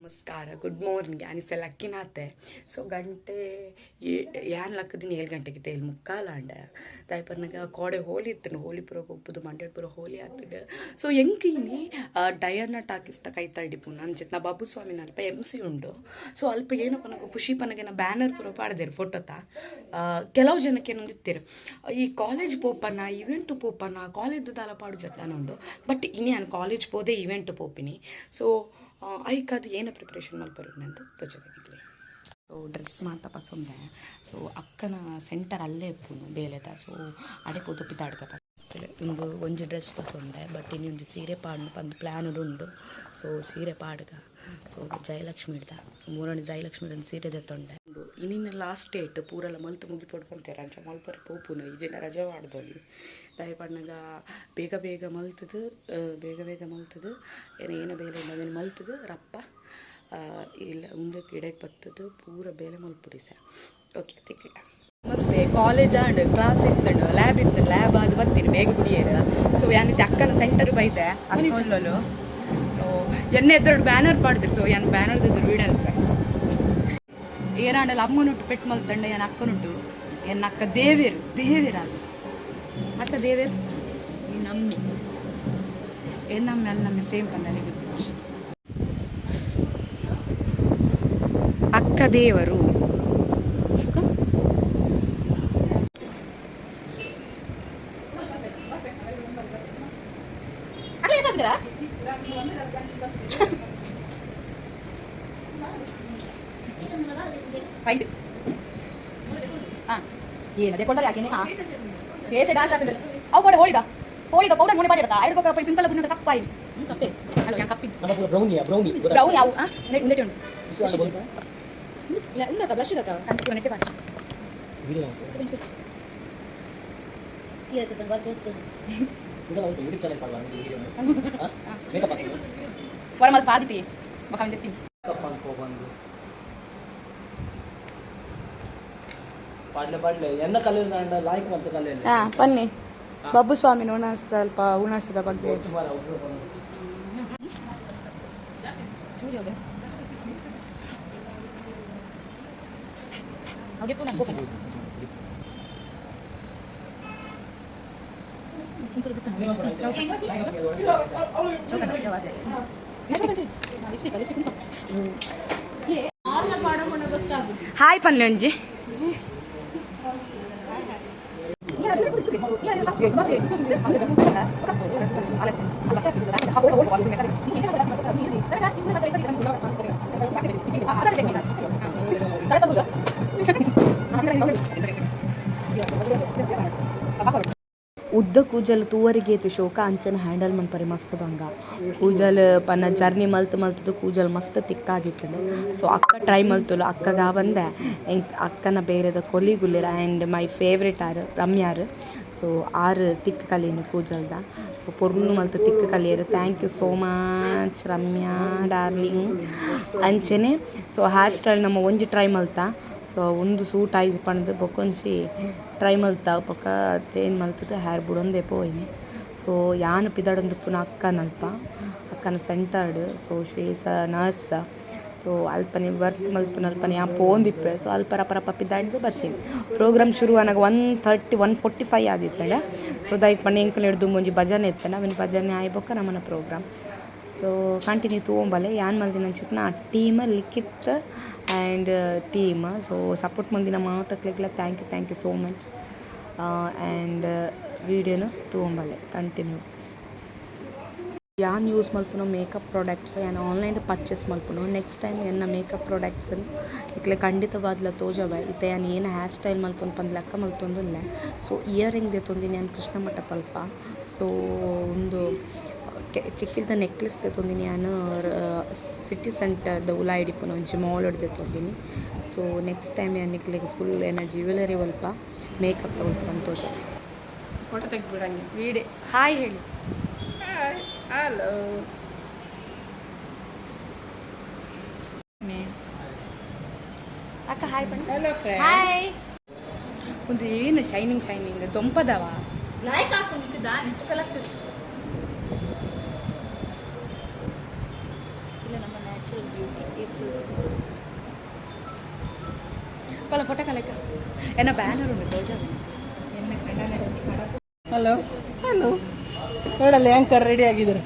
ನಮಸ್ಕಾರ, good morning. ಅನಿಸ ಲಕ್ಕಿನಾತೆ. So ಗಂಟೆ ಯಾನ್ ಲಕ್ಕದಿನ 7 ಗಂಟೆಗೆ ತೇಲ್ ಮುಕ್ಕಾಲ ಅಂಡ ದಾಯ್ಪರ್ನಾಗ ಕೋಡೆ ಹೋಲಿ ಇರ್ತೇನೆ. ಹೋಲಿ ಪುರ ಒಪ್ಪುದು ಮಂಡ್ಯ ಪುರ ಹೋಲಿ ಆಗ್ತದೆ. ಸೊ ಎಂಕಿನಿ ಡಯರ್ನ ಟಾಕಿಸ್ತ ಕೈತಾ ಹಿಡಿಪು ನನ್ನ ಜೊತೆ ನಾ ಬಾಬು ಸ್ವಾಮಿನ ಅಲ್ಪ MC ಉಂಡು. ಸೊ ಅಲ್ಪ ಏನಪ್ಪ ನನಗೆ ಖುಷಿ ಪನಗೆ ಬ್ಯಾನರ್ ಪುರ ಪಾಡ್ದೇರು ಫೋಟೋತ ಕೆಲವು ಜನಕ್ಕೆ ಏನೊಂದಿತ್ತೇರು ಈ ಕಾಲೇಜ್ ಪೋಪನ ಇವೆಂಟ್ ಪೋಪನ ಕಾಲೇಜ್ ದಾಲ ಪಾಡು ಜೊತೆ ಉಂಡು. ಬಟ್ ಇನ್ನು ನಾನು ಕಾಲೇಜ್ ಪೋದೆ ಇವೆಂಟ್ ಪೋಪಿನಿ. ಸೊ ಐಕಾದು ಏನು ಪ್ರಿಪ್ರೇಷನ್ ಮಲ್ಪರೋದು ಅಂತ ತೋಚಬೇಕಿಲ್ಲ. ಸೊ ಡ್ರೆಸ್ ಮಾತ ಪಸೊಂದೆ. ಸೊ ಅಕ್ಕನ ಸೆಂಟರ್ ಅಲ್ಲೇ ಇಪ್ಪುನು ಬೇಲೆದ. ಸೊ ಅಡೆ ಪೋದು ಪಿತಾಡ್ಕ ಇಂದು ಒಂಜಿ ಡ್ರೆಸ್ ಪಸೊಂದೆ. ಬಟ್ ಇನ್ನೊಂದು ಸೀರೆ ಪಾಡ್ನು ಪಂದು ಪ್ಲ್ಯಾನ್ ಉಂಡು. ಸೊ ಸೀರೆ ಪಾಡ್ಗ ಸೊ ಜಯಲಕ್ಷ್ಮಿ ಇಡ್ದ ಮೂರನೇ ಜಯಲಕ್ಷ್ಮಿ ಒಂದು ಸೀರೆ ದೆತ್ತೊಂಡೆ. ಇನ್ನಿನ ಲಾಸ್ಟ್ ಡೇಟ್ ಪೂರೆಲ್ಲ ಮಲ್ತು ಮುಗಿ ಪಡ್ಕೊಂತಾರೆ ಅಂತ ಮಲ್ಪರೆ ಪೋಪುನು ಈಜಿನ ರಜೆ ಮಾಡ್ದೋಗಿ ದಯಪಡ್ನಾಗ ಬೇಗ ಬೇಗ ಮಲ್ತದು ಏನು ಬೇಲೆ ನಾವೇನು ಮಲ್ತದು ರಪ್ಪ ಇಲ್ಲ ಮುಂದಕ್ಕೆ ಇಡಕ್ಕೆ ಬರ್ತದು ಪೂರ ಬೇಲೆ ಮಲ್ಪುರಿ ಸರ್. ಓಕೆ ತಿಕ್ಕಿಡ ನಮಸ್ತೆ. ಕಾಲೇಜ್ ಆಂಡ್ ಕ್ಲಾಸ್ ಇತ್ತಂಡು ಲ್ಯಾಬ್ ಇತ್ತು. ಲ್ಯಾಬ್ ಅದು ಬರ್ತೀನಿ ಬೇಗ ಕುಡಿಯೇರ. ಸೊ ಯಾನಿದ್ದೆ ಅಕ್ಕನ ಸೆಂಟರ್ ಬೈತೆ ಅಲ್ಲೋಲು. ಸೊ ಎನ್ನೆ ಎದ್ದೊಡು ಬ್ಯಾನರ್ ಪಾಡ್ದಿರು. ಸೊ ಏನು ಬ್ಯಾನರ್ ಇದ್ರು ವೀಡಿಯೋ ಅಂತ ಏರಾಂಡಲ್ಲಿ ಅಮ್ಮನುಟ್ಟು ಪೆಟ್ಟು ಮಲ್ತಂಡ ಏನು ಅಕ್ಕನುಟ್ಟು ಎನ್ನ ಅಕ್ಕ ದೇವೇರು ಅದು ಅಕ್ಕ ದೇವೇರು ನಮ್ಮಿ ನಮ್ಮಿ ಅಲ್ಲಿ ನಮ್ಮಿ ಸೇಮ್ ಪಂದಲ್ಲಿ ಗೊತ್ತು. ಅಕ್ಕ ದೇವರು ಏನದೆ ಕೊಂಡರೆ ಯಾಕೆ ಕೇಸೆ ಡಾನ್ಸ್ ಆಗ್ತದೆ. ಅವು ಕೂಡ ಹೋಳಿದ ಪೌಡರ್ ನೋಡಿ ಮಾಡಿರತ್ತಾ ಐದು ಪಕ್ಕ ಪಿಂಪಲ್ ಬಂದ ಕಪ್ಪಾಯಿ ತಪ್ಪೆ ಅಲ್ಲ ಯಾ ಕಪ್ಪಿ ಬ್ರೌನಿ ಯಾವ ನೆಟ್ ಉಂಟು ಇಲ್ಲ ಬ್ಲಶ್ ಇದಕ್ಕ ಕಂಟಿನ್ಯೂ ನೆಟ್ಟೆ ಮಾಡಿ ವಿಡಿಯೋ ಟಿಎಸ್ ಅಂತ ಬರ್ಬೋದು ಕೂಡ ಒಂದು ವಿಡಿಯೋ ಚಾನೆಲ್ ಮಾಡಲ್ಲ ವಿಡಿಯೋ ಮೇಕಪ್ ಹಾಕಿ ವರಮಲ್ ಪಾದಿತಿ ಮಕ ಇಂದತಿ ಕಪ್ ಅನ್ಕೋ ಬಂದು ಪಾಡ್ಲೆ ಎನ್ನ ಕಲಿನ ಅಂಡ ಲಾಯ್ಕ್ ಅಂತ ಕಲಿನ ಪನ್ನಿ ಬಾಬು ಸ್ವಾಮಿ ಉಣಾಸ್ತ ಅಲ್ಪ ಉಣಾಸ್ತದ ಬಗ್ಗೆ ಹಾಗೆ ಪುನಃ ಹಾಯ್ ಪನ್ಲೊಂಜಿ ಉದ್ದ ಕೂಜಲ್ ತೂವರಿಗೇತು ಶೋಕ ಅಂಚನ ಹ್ಯಾಂಡಲ್ ಮನ್ಪರಿ ಮಸ್ತ್ ಬಂಗ ಕೂಜಲ್ ಪನ್ನ ಜರ್ನಿ ಮಲ್ತದು ಕೂಜಲ್ ಮಸ್ತ್ ತಿಕ್ಕಾಗಿತ್ತಂಡೆ. ಸೊ ಅಕ್ಕ ಟ್ರೈ ಮಲ್ತಲು ಅಕ್ಕಗ ಬಂದೆ ಅಕ್ಕನ ಬೇರೆದ ಕೊಲಿಗುಲ್ಲಿರ ಆ್ಯಂಡ್ ಮೈ ಫೇವ್ರೇಟ್ ರಮ್ಯಾರು. ಸೊ ತಿಕ್ಕು ಕಲೀನು ಕೂಜಲ್ದ. ಸೊ ಪೊರ್ನು ಮಲ್ತು ತಿಕ್ಕು ಕಲಿಯರು. Thank you so much Ramya darling ಅಂಚನೆ. ಸೊ ಹೇರ್ ಸ್ಟೈಲ್ ನಮ್ಮ ಒಂಜಿ ಟ್ರೈ ಮಲ್ತ. ಸೊ ಒಂದು ಸೂಟ್ ಆಯ್ತು ಪಣದು ಬೊಕೊಂಚಿ ಟ್ರೈ ಮಲ್ತ ಪಕ್ಕ ಚೇಂಜ್ ಮಲ್ತದ ಹೇರ್ ಬುಡೊಂದೇ ಪೋಯ್ನಿ. ಸೊ ಯಾನು ಪಿದಾಡೊಂದು ಪುನಃ ಅಕ್ಕನ ಸೆಂಟರ್ಡ್. ಸೊ ಶೇಸ ನರ್ಸ್. ಸೊ ಅಲ್ಪನೆ ವರ್ಕ್ ಮಲ್ತು ಅಲ್ಪನೆ ಯಾ ಪೋಂದಿಪ್ಪೆ. ಸೊ ಅಲ್ಪ ರಪ್ಪ ಪಿದ್ದಾಡಿದ್ದು ಬರ್ತೀನಿ. ಪ್ರೋಗ್ರಾಮ್ ಶುರು ಆನಾಗ 1:45 ಆದಿತ್ತಡೆ. ಸೊ ದೈಕ್ ಪಣ್ಣೆ ಎಂಕಲ್ ಹಿಡ್ದು ಮುಂಜಿ ಭಜನೆ ಇತ್ತನ ಅವಿನ ಭಜನೆ ಆಯ್ಬೊಕ್ಕ ನಮ್ಮನ ಪ್ರೋಗ್ರಾಮ್. ಸೊ ಕಂಟಿನ್ಯೂ ತೂಂಬಲೆ ಯಾನ್ ಮಲ್ದಿನ ಅಂಚಿತ್ನ ಆ team Likhith and team. So support ಮಂದಿನ ಮಾತಕ್ಲಿಕ್ಲ thank you so much. And ವೀಡಿಯೋನ ತೂಂಬಲೆ ಕಂಟಿನ್ಯೂ ಯಾನ್ ಯೂಸ್ ಮಲ್ಪುನೋ ಮೇಕಪ್ ಪ್ರಾಡಕ್ಟ್ಸ್ ಯಾನು ಆನ್ಲೈನ್ ಪರ್ಚೇಸ್ ಮಲ್ಪುನೋ. ನೆಕ್ಸ್ಟ್ ಟೈಮ್ ಎನ್ನ ಮೇಕಪ್ ಪ್ರಾಡಕ್ಟ್ಸ್ ಇಕ್ಲೆ ಖಂಡಿತವಾದ್ಲ ತೋಜವೆ ಇತ್ತೆ ಯಾನು ಏನು ಹೇರ್ ಸ್ಟೈಲ್ ಮಲ್ಪೊಂದು ಪಂದು ಲೆಕ್ಕ ಮಲ್ತೊಂದಿಲ್ಲ. ಸೊ ಇಯರಿಂಗ್ ತೊಂದಿನಿ ನಾನು ಕೃಷ್ಣ ಮಠ ಪಲ್ಪ. ಸೊ ಒಂದು ಕೆಕ್ಕಿಲ್ದ ನೆಕ್ಲೆಸ್ ತೊಂದಿನಿ ನಾನು ಸಿಟಿ ಸೆಂಟರ್ದ ಉಲಾ ಹಿಡಿಪುನ ಒಂಚಿ ಮಾಲ್ ಹೊಡೆದು ತೊಂದಿನಿ. ಸೊ ನೆಕ್ಸ್ಟ್ ಟೈಮ್ ಯಾನಿಕ್ಲಿಗೆ ಫುಲ್ ಏನ ಜ್ಯುವೆಲರಿ ಒಲ್ಪ ಮೇಕಪ್ ತೊಗೊಳ್ಕೊಂಡು ತೋಜ ಫೋಟೋ ತೆಗ್ದುಬಿಡಂಗೆ ವೀಡಿಯೋ. ಹಾಯ್ ಹೇಳಿ. ಹಲೋ ಅಕ್ಕ ಹಾಯ್ ಬಣ್ಣ. Hello friend hi. ಒಂದು ಏನು ಶೈನಿಂಗ್ ದೊಂಪದವ ಲೈಕ್ ಹಾಕು ನಿಕ್ಕದ ನೆಟ್ಟು ಕಲಾಗ್ತದೆ. ಇಲ್ಲ ನಮ್ಮ ನ್ಯಾಚುರಲ್ ಬ್ಯೂಟಿ ಪಲ ಫೋಟೋ ಕಲೆಕ್ಕ ಎನ್ನ ಬ್ಯಾನರ್ ಉಂಟು ತೋಜ ಹಲೋ ಹಲೋ ನೋಡಲ್ಲ ಆ್ಯಂಕರ್ ರೆಡಿ ಆಗಿದ್ದಾರೆ.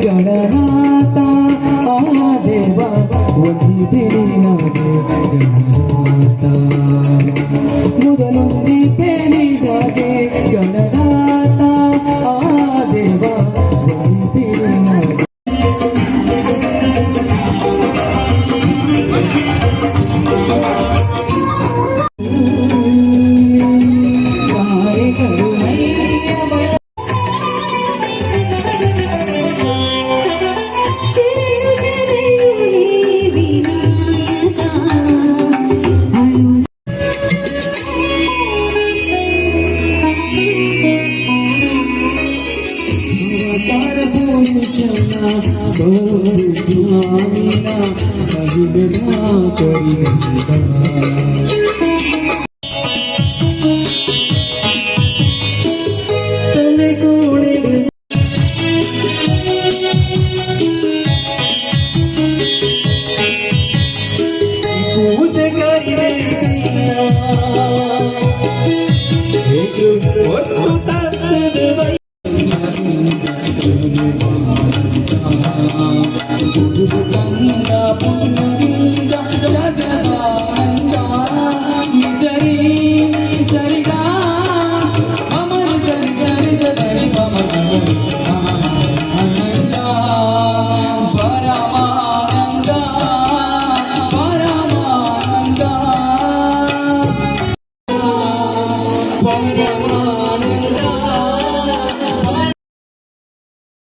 ಗಣನಾಥ ಆ ದೇವ ಒಂದಿದೆ ನಾಗೆ ಗಣನಾಥ ಮೊದಲೊಂದಿದೆ ನಿನಗೆ ಗಣನಾಥ ಆ ದೇವ ಒಂದಿದೆ ನಾಗೆ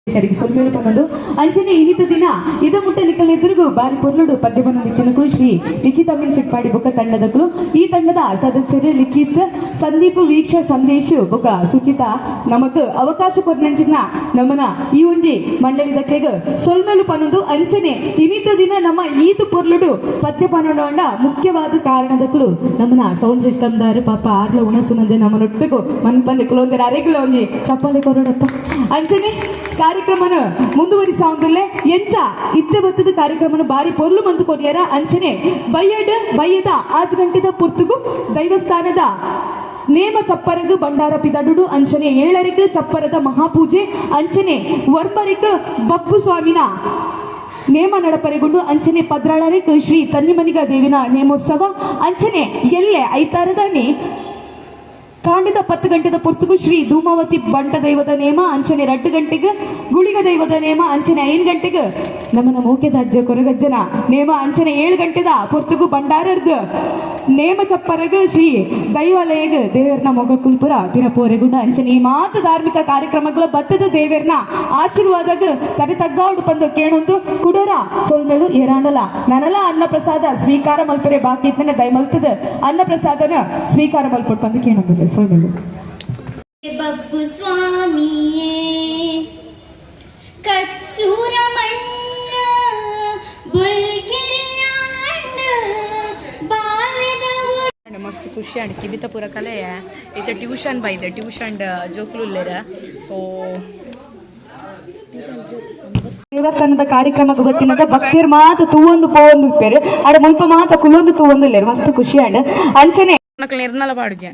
ಸರಿಗೆ ಸೊಲ್ಮೇಲು ಪನ್ನೊಂದು ಅಂಚನೆ ಇನಿತ ದಿನ ಇದ ಮುಟ್ಟ ನಿಕ್ಕಲೆದುರುಗು ಬಾರಿ ಪೊರ್ಲುಡು ಪದ್ಯವನ್ನು ನಿತ್ತಿನಕು ಶ್ರೀ ಲಿಖಿತ ಮಿನ್ ಚಿಟ್ಪಾಡಿ ಬೊಕ್ಕ ತಂಡದಕ್ಕಳು ಈ ತಂಡದ ಸದಸ್ಯರು ಲಿಖಿತ್ ಸಂದೀಪ್ ವೀಕ್ಷ ಸಂದೇಶ್ ಬೊಕ್ಕ ಸುಚಿತಾ ನಮಕ್ ಅವಕಾಶ ಕೊರ್ನಂಚಿನ ನಮ್ಮನ ಈ ಒಂಜಿ ಮಂಡಳಿ ದಕ್ಕೆಗ್ ಸೊಲ್ಮೇಲು ಪನ್ನೊಂದು ಅಂಚನೆ ಇನಿತ ದಿನ ನಮ್ಮ ಈದ್ ಪೊರ್ಲುಡು ಪದ್ಯ ಪನ್ನೊಂಡ ಮುಖ್ಯವಾದ ಕಾರಣದಕ್ಕಳು ನಮ್ಮನ ಸೌಂಡ್ ಸಿಸ್ಟಮ್ ದಾರು ಪಾಪ ಆರ್ಲ ಉಣಸುನದೆ ನಮ್ಮನೊಟ್ಟಿಗೂ ಮನ್ಪಂದೆ ಕೆಲವೊಂದರ ಅರೆಗಳ ಒಂಜಿ ಚಪ್ಪಾಳೆ ಕೊರೋಡಪ್ಪ ಅಂಚನೆ ಕಾರ್ಯಕ್ರಮನ ಮುಂದುವರಿಸಾವುದಿಲ್ಲ ಎಂಚ ಇತ್ತೆ ಬತ್ತದ ಕಾರ್ಯಕ್ರಮನ ಬಾರಿ ಪೊರ್ಲು ಮಂದು ಕೊರಿಯರ ಅಂಚನೆ ಬಯ್ಯದ 5 ಗಂಟೆದ ಪುರ್ತುಗು ದೈವಸ್ಥಾನದ ನೇಮ ಚಪ್ಪರಗು ಭಂಡಾರ ಪಿದಡುಡು ಅಂಚನೆ 7 ಚಪ್ಪರದ ಮಹಾಪೂಜೆ ಅಂಚನೆ ವರ್ಮರಿಕ್ ಬಪ್ಪು ಸ್ವಾಮಿನ ನೇಮ ನಡಪರೆಗೊಂಡು ಅಂಚನೆ ಪದ್ರಾಳರಿಕ್ ಶ್ರೀ ತನ್ನಿಮನಿಗ ದೇವಿನ ನೇಮೋತ್ಸವ ಅಂಚನೆ ಎಲ್ಲೆ ಐತಾರದಾನಿ ಕಾಂಡದ 10 ಗಂಟೆದ ಪೊರ್ತುಗು ಶ್ರೀ ಧೂಮಾವತಿ ಬಂಟ ದೈವದ ನೇಮ ಅಂಚನೆ 2 ಗಂಟೆಗೆ ಗುಳಿ ಊರಿಗ ದೈವದ ನೇಮ ಅಂಚನೆ 5 ಗಂಟೆಗೆ ನಮ್ಮನ ಮೂಕೆದ ಅಜ್ಜ ಕೊರಗಜ್ಜನ ನೇಮ ಅಂಚನೆ 7 ಗಂಟೆದ ಪೊರ್ತುಗು ಭಂಡಾರರ್ದು ನೇಮ ಚಪ್ಪರಗ ಶ್ರೀ ದೈವಾಲಯಗ ದೇವರನ ಮೊಗ ಕುಲ್ಪುರ ಪಿರಪೋರೆಗುಂಡ ಅಂಚನೆ ಈ ಮಾತು ಧಾರ್ಮಿಕ ಕಾರ್ಯಕ್ರಮಗಳ ಬತ್ತದ ದೇವರನ ಆಶೀರ್ವಾದಗ ತಡೆ ತಗ್ಗಾಡು ಬಂದು ಕೇಳೊಂದು ಕುಡರ ಸೊಲ್ಮೆಲು ಏರಾಂಡಲ ನನಲ ಅನ್ನ ಪ್ರಸಾದ ಸ್ವೀಕಾರ ಮಲ್ಪರೆ ಬಾಕಿ ಇತ್ತನೆ ದಯಮಲ್ತದ ಅನ್ನ ಪ್ರಸಾದನ ಸ್ವೀಕಾರ ಮಲ್ಪಟ್ಟು ಬಂದು ಕೇಳೊಂದು ಸೊಲ್ಮೆಲು ಬಬ್ಬು ಸ್ವಾಮಿಯೇ ಕಚ್ಚೂರ ಮಣ್ಣ ಬುಲ್ಗಿರಿಯಾಂಡ ಬಾಲ್ಯದ ಮಸ್ತ್ ಖುಷಿ ಆಂಡ್ ಕಿಬಿತ ಪೂರ ಕಲೆ ಇತ್ತೆ ಟ್ಯೂಷನ್ ಬೈದೆ ಟ್ಯೂಷನ್ ಜೋಕ್ಲು ಉಲ್ಲೇರ ಸೊ ದೇವಸ್ಥಾನದ ಕಾರ್ಯಕ್ರಮಕ್ಕೆ ಬತ್ತಿನದ ಭಕ್ತಿಯರ್ ಮಾತ ತೂವೊಂದು ಪೋವೊಂದು ಇಪ್ಪೇರು ಆಡ ಮುಲ್ಪ ಮಾತ ಕುಲೊಂದು ತೂವೊಂದು ಇಲ್ಲೇರು ಮಸ್ತ್ ಖುಷಿ ಆಂಡ್ ಅಂಚನೆ ಮಕ್ಕಳು ನಿರ್ನಲ ಪಾಡುಜೆ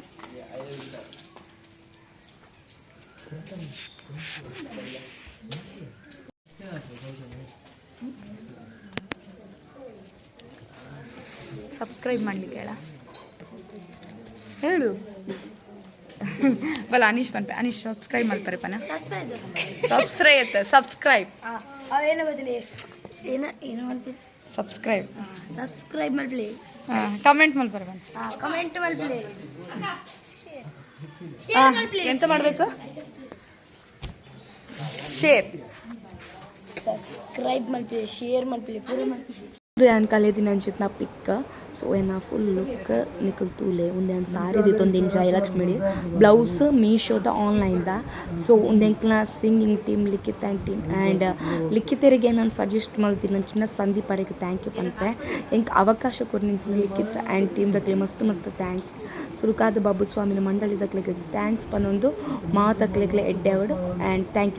ಸಬ್ಸ್ಕ್ರೈಬ್ ಮಾಡ್ಲಿಕ್ಕೆ ಹೇಳು ಬಲ್ಲ ಅನೀಶ್ ಪನ್ಪೆ ಅನೀಶ್ ಸಬ್ಸ್ಕ್ರೈಬ್ ಮಾಡ್ತಾರೆ ಪನ ಸಬ್ಸ್ಕ್ರೈಬ್ ಏನು ಗೊತ್ತಿಲ್ಲ ಏನು ಮಾಡ್ತೀವಿ ಸಬ್ಸ್ಕ್ರೈಬ್ ಸಬ್ಸ್ಕ್ರೈಬ್ ಮಾಡ್ಲಿ ಕಮೆಂಟ್ ಮಾಡ್ತಾರೆ ಬನ್ನಿ ಕಮೆಂಟ್ ಮಾಡ್ಲಿ ಎಂತ ಮಾಡಬೇಕು ಶೇರ್ ಸಬ್ಸ್ಕ್ರೈಬ್ ಮಾಡ್ಲಿ ಶೇರ್ ಮಾಡ್ಲಿ ಪೂರ ಮಾಡ್ಲಿ ಯಾನ್ ಕಲೆ ದಿನ ಅಂಚಿತ್ ನಾ ಪಿಕ್ಕ ಸೊ ಏನ ಫುಲ್ ಲುಕ್ ನಿಕಲ್ ತೂಲೆ ಉಂದೇನ್ ಸಾರಿ ದಿತ್ತೊಂದಿನ ಜಯಲಕ್ಷ್ಮಿ ಬ್ಲೌಸ್ ಮೀಶೋದ ಆನ್ಲೈನ್ದ ಸೊ ಉಂದೆಂಕ್ಲ singing team Likhith and team and ಲಿಖಿತರಿಗೆ ನಾನು ಸಜೆಸ್ಟ್ ಮಾಡ್ತೀನಿ ನನ್ನ ಚಿನ್ನ ಸಂದೀಪರಿಗೆ ಥ್ಯಾಂಕ್ ಯು ಪಂಪೆ ಎಂಕ್ ಅವಕಾಶ ಕೊಡಿ ನಿಂತಿನ ಲಿಖಿತ್ ಆ್ಯಂಡ್ ಟೀಮ್ ದಕ್ಲೆ ಮಸ್ತ್ ಥ್ಯಾಂಕ್ಸ್ ಸುರುಕಾದ ಬಾಬು ಸ್ವಾಮಿನ ಮಂಡಳಿ ದಕ್ಲೆಗೆ ಥ್ಯಾಂಕ್ಸ್ ಪನ್ನೊಂದು ಮಾತಕ್ಲೆಗ್ಲೆ ಎಡ್ಡೆವಡು ಆ್ಯಂಡ್ ಥ್ಯಾಂಕ್ ಯು